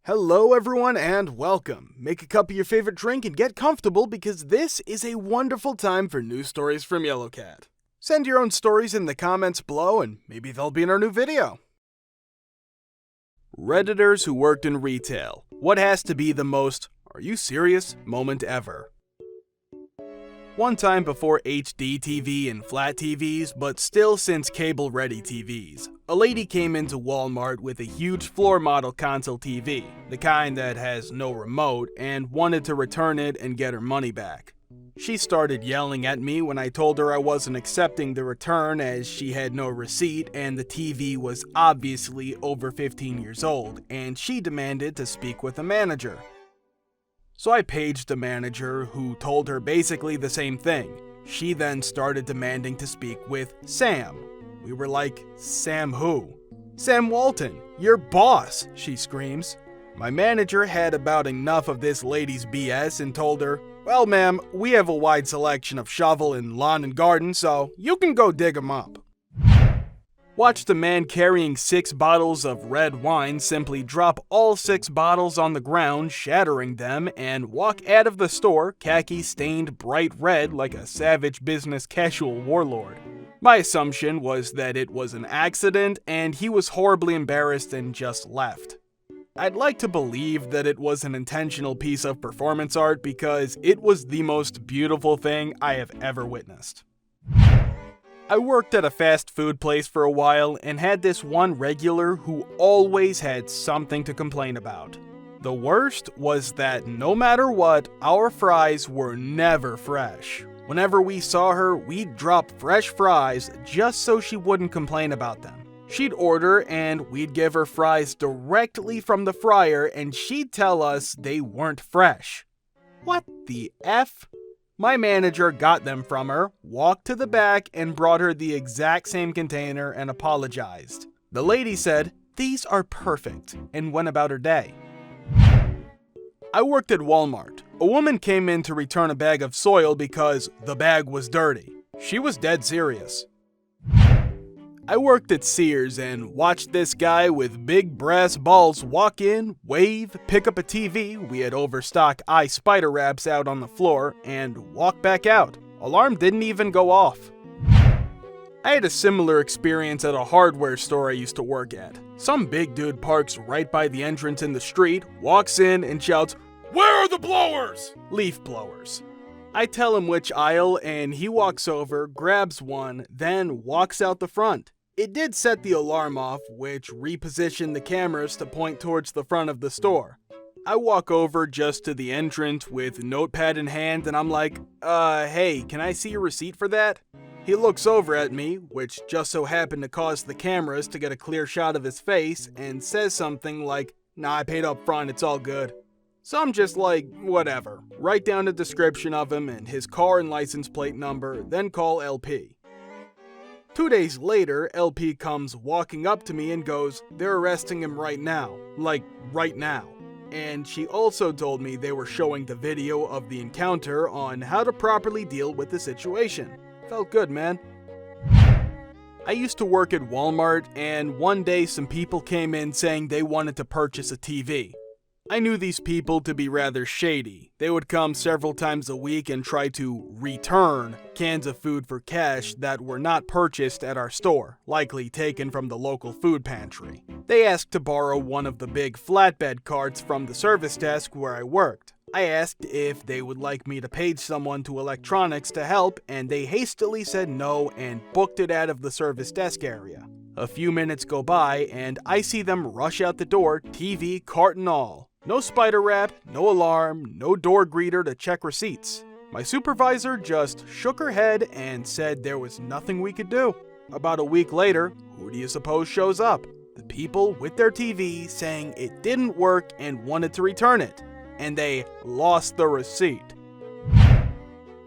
Hello everyone and welcome. Make a cup of your favorite drink and get comfortable because this is a wonderful time for news stories from Yellowcat. Send your own stories in the comments below and maybe they'll be in our new video. Redditors who worked in retail. What has to be the most "are you serious" moment ever? One time before HD TV and flat TVs, but still since cable-ready TVs, a lady came into Walmart with a huge floor model console TV, the kind that has no remote, and wanted to return it and get her money back. She started yelling at me when I told her I wasn't accepting the return as she had no receipt and the TV was obviously over 15 years old, and she demanded to speak with a manager. So I paged the manager, who told her basically the same thing. She then started demanding to speak with Sam. We were like, "Sam who?" "Sam Walton, your boss," she screams. My manager had about enough of this lady's BS and told her, "Well ma'am, we have a wide selection of shovel and lawn and garden, so you can go dig 'em up." Watched a man carrying 6 bottles of red wine simply drop all 6 bottles on the ground, shattering them, and walk out of the store khaki-stained bright red like a savage business casual warlord. My assumption was that it was an accident and he was horribly embarrassed and just left. I'd like to believe that it was an intentional piece of performance art because it was the most beautiful thing I have ever witnessed. I worked at a fast food place for a while and had this one regular who always had something to complain about. The worst was that no matter what, our fries were never fresh. Whenever we saw her, we'd drop fresh fries just so she wouldn't complain about them. She'd order and we'd give her fries directly from the fryer and she'd tell us they weren't fresh. What the F? My manager got them from her, walked to the back, and brought her the exact same container and apologized. The lady said, "These are perfect," and went about her day. I worked at Walmart. A woman came in to return a bag of soil because the bag was dirty. She was dead serious. I worked at Sears and watched this guy with big brass balls walk in, wave, pick up a TV, we had overstock eye spider wraps out on the floor, and walk back out. Alarm didn't even go off. I had a similar experience at a hardware store I used to work at. Some big dude parks right by the entrance in the street, walks in and shouts, "Where are the blowers?" Leaf blowers. I tell him which aisle and he walks over, grabs one, then walks out the front. It did set the alarm off, which repositioned the cameras to point towards the front of the store. I walk over just to the entrance with notepad in hand and I'm like, hey, can I see your receipt for that?" He looks over at me, which just so happened to cause the cameras to get a clear shot of his face, and says something like, "Nah, I paid up front, it's all good." So I'm just like, whatever. Write down a description of him and his car and license plate number, then call LP. 2 days later, LP comes walking up to me and goes, "They're arresting him right now." Like, right now. And she also told me they were showing the video of the encounter on how to properly deal with the situation. Felt good, man. I used to work at Walmart, and one day some people came in saying they wanted to purchase a TV. I knew these people to be rather shady. They would come several times a week and try to return cans of food for cash that were not purchased at our store, likely taken from the local food pantry. They asked to borrow one of the big flatbed carts from the service desk where I worked. I asked if they would like me to page someone to electronics to help, and they hastily said no and booked it out of the service desk area. A few minutes go by and I see them rush out the door, TV, cart and all. No spider wrap, no alarm, no door greeter to check receipts. My supervisor just shook her head and said there was nothing we could do. About a week later, who do you suppose shows up? The people with their TV saying it didn't work and wanted to return it. And they lost the receipt.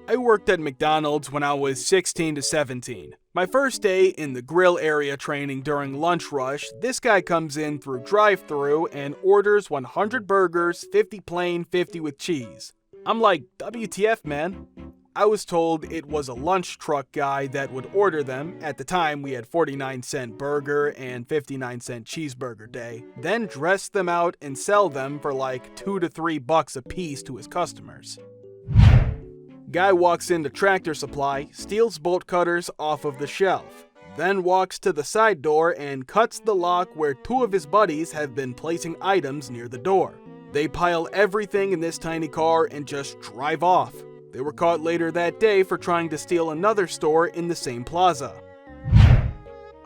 I worked at McDonald's when I was 16 to 17. My first day in the grill area training during lunch rush, this guy comes in through drive-thru and orders 100 burgers, 50 plain, 50 with cheese. I'm like, WTF, man? I was told it was a lunch truck guy that would order them. At the time, we had 49-cent burger and 59-cent cheeseburger day, then dress them out and sell them for like $2 to $3 a piece to his customers. Guy walks into Tractor Supply, steals bolt cutters off of the shelf, then walks to the side door and cuts the lock where two of his buddies have been placing items near the door. They pile everything in this tiny car and just drive off. They were caught later that day for trying to steal another store in the same plaza.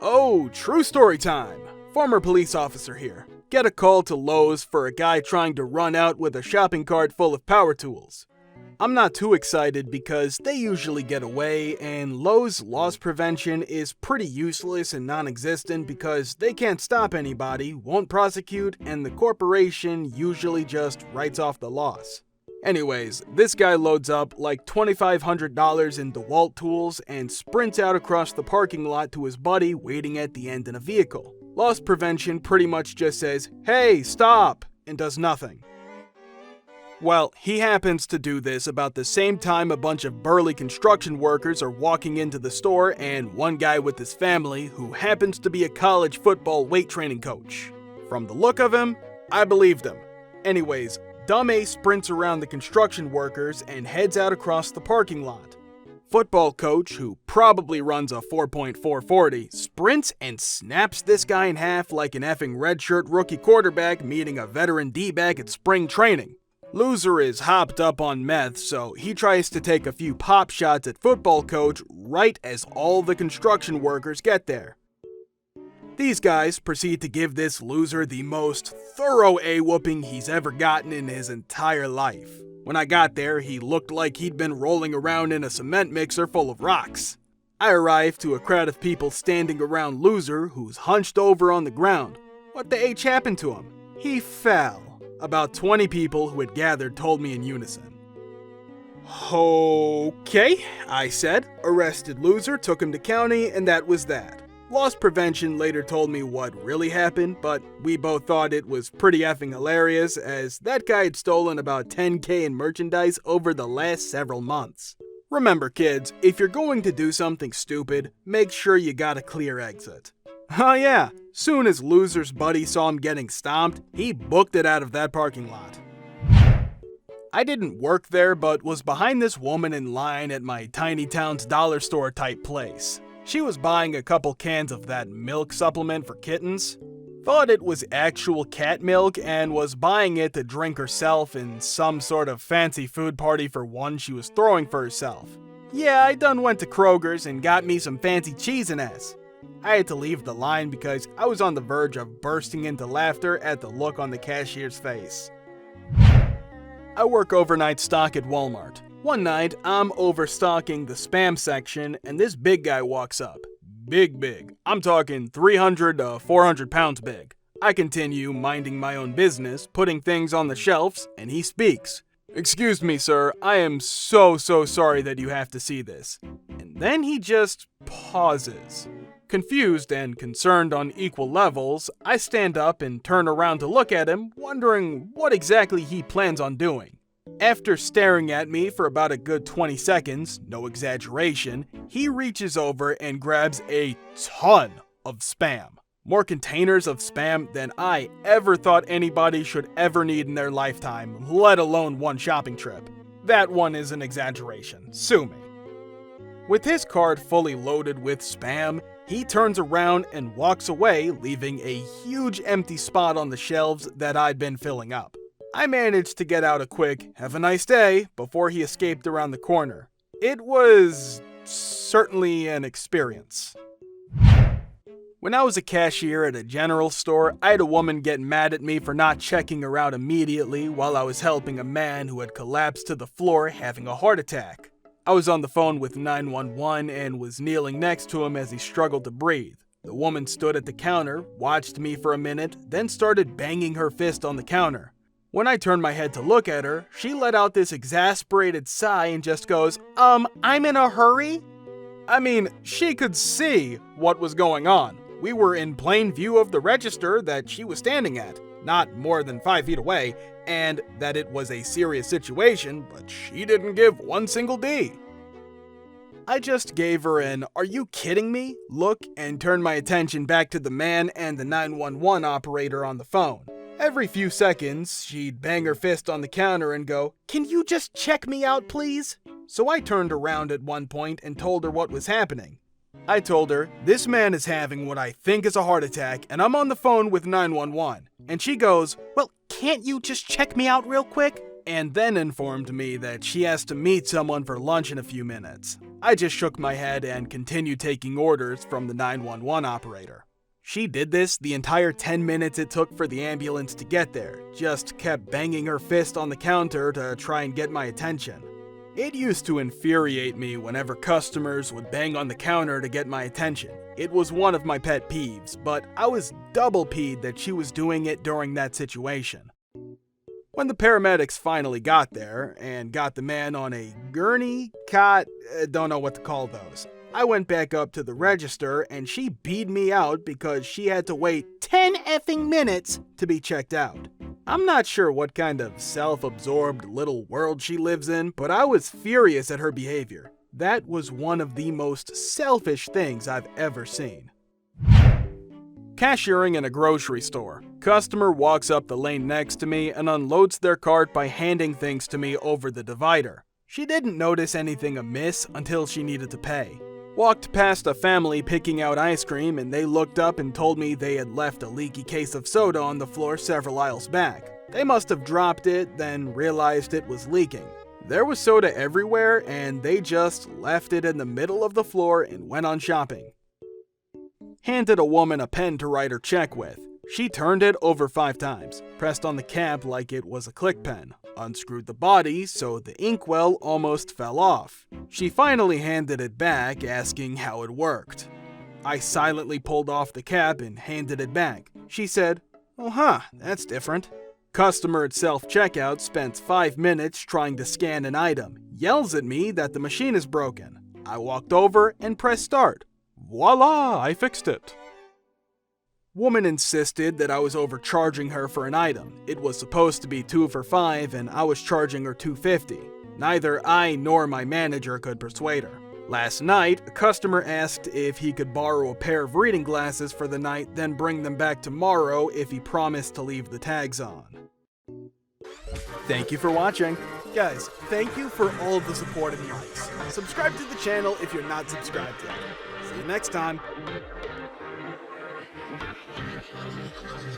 Oh, true story time. Former police officer here. Get a call to Lowe's for a guy trying to run out with a shopping cart full of power tools. I'm not too excited because they usually get away, and Lowe's loss prevention is pretty useless and non-existent because they can't stop anybody, won't prosecute, and the corporation usually just writes off the loss. Anyways, this guy loads up like $2,500 in DeWalt tools and sprints out across the parking lot to his buddy waiting at the end in a vehicle. Loss prevention pretty much just says, "Hey, stop," and does nothing. Well, he happens to do this about the same time a bunch of burly construction workers are walking into the store and one guy with his family who happens to be a college football weight training coach. From the look of him, I believed him. Anyways, Dumb Ace sprints around the construction workers and heads out across the parking lot. Football coach, who probably runs a 4.440, sprints and snaps this guy in half like an effing redshirt rookie quarterback meeting a veteran D-back at spring training. Loser is hopped up on meth, so he tries to take a few pop shots at football coach right as all the construction workers get there. These guys proceed to give this loser the most thorough A-whooping he's ever gotten in his entire life. When I got there, he looked like he'd been rolling around in a cement mixer full of rocks. I arrived to a crowd of people standing around Loser, who's hunched over on the ground. What the H happened to him? He fell. About 20 people who had gathered told me in unison. Okay, I said. Arrested Loser, took him to county, and that was that. Loss prevention later told me what really happened, but we both thought it was pretty effing hilarious as that guy had stolen about $10,000 in merchandise over the last several months. Remember kids, if you're going to do something stupid, make sure you got a clear exit. Oh yeah, soon as Loser's buddy saw him getting stomped, he booked it out of that parking lot. I didn't work there, but was behind this woman in line at my tiny town's dollar store type place. She was buying a couple cans of that milk supplement for kittens. Thought it was actual cat milk and was buying it to drink herself in some sort of fancy food party for one she was throwing for herself. Yeah, I done went to Kroger's and got me some fancy cheese and ass. I had to leave the line because I was on the verge of bursting into laughter at the look on the cashier's face. I work overnight stock at Walmart. One night, I'm overstocking the spam section and this big guy walks up. Big. I'm talking 300 to 400 pounds big. I continue minding my own business, putting things on the shelves, and he speaks. "Excuse me, sir, I am so sorry that you have to see this." And then he just pauses. Confused and concerned on equal levels, I stand up and turn around to look at him, wondering what exactly he plans on doing. After staring at me for about a good 20 seconds, no exaggeration, he reaches over and grabs a ton of spam. More containers of spam than I ever thought anybody should ever need in their lifetime, let alone one shopping trip. That one is an exaggeration, sue me. With his cart fully loaded with spam, he turns around and walks away, leaving a huge empty spot on the shelves that I'd been filling up. I managed to get out a quick "have a nice day" before he escaped around the corner. It was certainly an experience. When I was a cashier at a general store, I had a woman get mad at me for not checking her out immediately while I was helping a man who had collapsed to the floor having a heart attack. I was on the phone with 911 and was kneeling next to him as he struggled to breathe. The woman stood at the counter, watched me for a minute, then started banging her fist on the counter. When I turned my head to look at her, she let out this exasperated sigh and just goes, I'm in a hurry? I mean, she could see what was going on. We were in plain view of the register that she was standing at, not more than 5 feet away, and that it was a serious situation, but she didn't give one single D. I just gave her an "are you kidding me" look and turned my attention back to the man and the 911 operator on the phone. Every few seconds, she'd bang her fist on the counter and go, "Can you just check me out, please?" So I turned around at one point and told her what was happening. I told her, "This man is having what I think is a heart attack and I'm on the phone with 911. And she goes, "Well, can't you just check me out real quick?" And then informed me that she has to meet someone for lunch in a few minutes. I just shook my head and continued taking orders from the 911 operator. She did this the entire 10 minutes it took for the ambulance to get there, just kept banging her fist on the counter to try and get my attention. It used to infuriate me whenever customers would bang on the counter to get my attention. It was one of my pet peeves, but I was double peed that she was doing it during that situation. When the paramedics finally got there and got the man on a gurney, cot, don't know what to call those, I went back up to the register and she beat me out because she had to wait 10 effing minutes to be checked out. I'm not sure what kind of self-absorbed little world she lives in, but I was furious at her behavior. That was one of the most selfish things I've ever seen. Cashiering in a grocery store. Customer walks up the lane next to me and unloads their cart by handing things to me over the divider. She didn't notice anything amiss until she needed to pay. Walked past a family picking out ice cream and they looked up and told me they had left a leaky case of soda on the floor several aisles back. They must have dropped it, then realized it was leaking. There was soda everywhere and they just left it in the middle of the floor and went on shopping. Handed a woman a pen to write her check with. She turned it over 5 times, pressed on the cap like it was a click pen, unscrewed the body so the inkwell almost fell off. She finally handed it back, asking how it worked. I silently pulled off the cap and handed it back. She said, "Oh, that's different." Customer at self-checkout spent 5 minutes trying to scan an item, yells at me that the machine is broken. I walked over and pressed start. Voila, I fixed it. Woman insisted that I was overcharging her for an item. It was supposed to be 2 for $5 and I was charging her $2.50. Neither I nor my manager could persuade her. Last night, a customer asked if he could borrow a pair of reading glasses for the night, then bring them back tomorrow if he promised to leave the tags on. Thank you for watching. Guys, thank you for all of the support and likes. Subscribe to the channel if you're not subscribed yet. See you next time.